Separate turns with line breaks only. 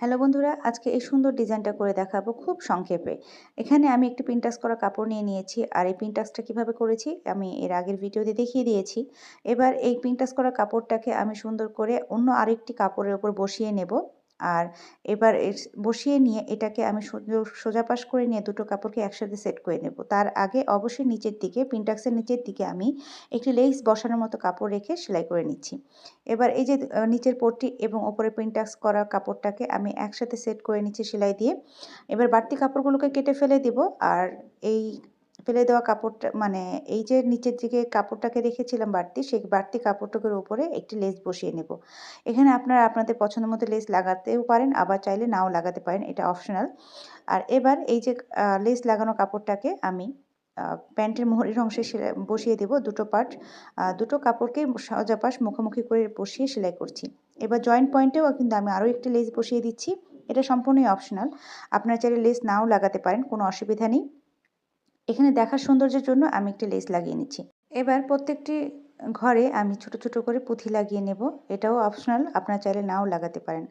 Hello বন্ধুরা, আজকে এই সুন্দর ডিজাইনটা করে দেখাবো খুব সংক্ষেপে। এখানে আমি একটি পিনটাস্ক করা কাপড় নিয়ে নিয়েছি। আর এই পিনটাস্কটা কিভাবে করেছি আমি এর আগের ভিডিওতে দেখিয়ে দিয়েছি। এবার এই পিনটাস্ক করা কাপড়টাকে আমি সুন্দর করে অন্য আরেকটি কাপড়ের উপর বসিয়ে নেব। আর এবার বসিয়ে নিয়ে এটাকে আমি সুন্দর সোজা পাশ করে নিয়ে দুটো কাপড়কে একসাথে সেট করে নেব। তার আগে অবশ্যই নিচের দিকে পিনটাস্কের নিচের দিকে আমি একটি লেস বসানোর মতো কাপড় রেখে সেলাই করে নিচ্ছি। এবার এই যে নিচের পট্টি এবং ওপরে পিনটাস্ক করা কাপড়টাকে আমি একসাথে সেট করে নিচ্ছি সেলাই দিয়ে। এবার বাড়তি কাপড়গুলোকে কেটে ফেলে দিব। আর এই ফেলে দেওয়া কাপড়টা মানে এই যে নিচের দিকে কাপড়টাকে রেখেছিলাম বাড়তি, সেই বাড়তি কাপড়টুকুর উপরে একটি লেস বসিয়ে নেব। এখানে আপনারা আপনাদের পছন্দ মতো লেস লাগাতেও পারেন, আবার চাইলে নাও লাগাতে পারেন, এটা অপশনাল। আর এবার এই যে লেস লাগানো কাপড়টাকে আমি প্যান্টের মোহরের অংশে বসিয়ে দেব দুটো পার্ট। দুটো কাপড়কে সোজা পাশ মুখোমুখি করে বসিয়ে সেলাই করছি। এবার জয়েন্ট পয়েন্টেও কিন্তু আমি আরও একটি লেস বসিয়ে দিচ্ছি। এটা সম্পূর্ণই অপশনাল, আপনারা চাইলে লেস নাও লাগাতে পারেন, কোনো অসুবিধা নেই। এখানে দেখার সৌন্দর্যের জন্য আমি একটি লেস লাগিয়ে নিচ্ছি। এবার প্রত্যেকটি ঘরে আমি ছোট ছোট করে পুঁথি লাগিয়ে নেব। এটাও অপশনাল, আপনারা চাইলে নাও লাগাতে পারেন।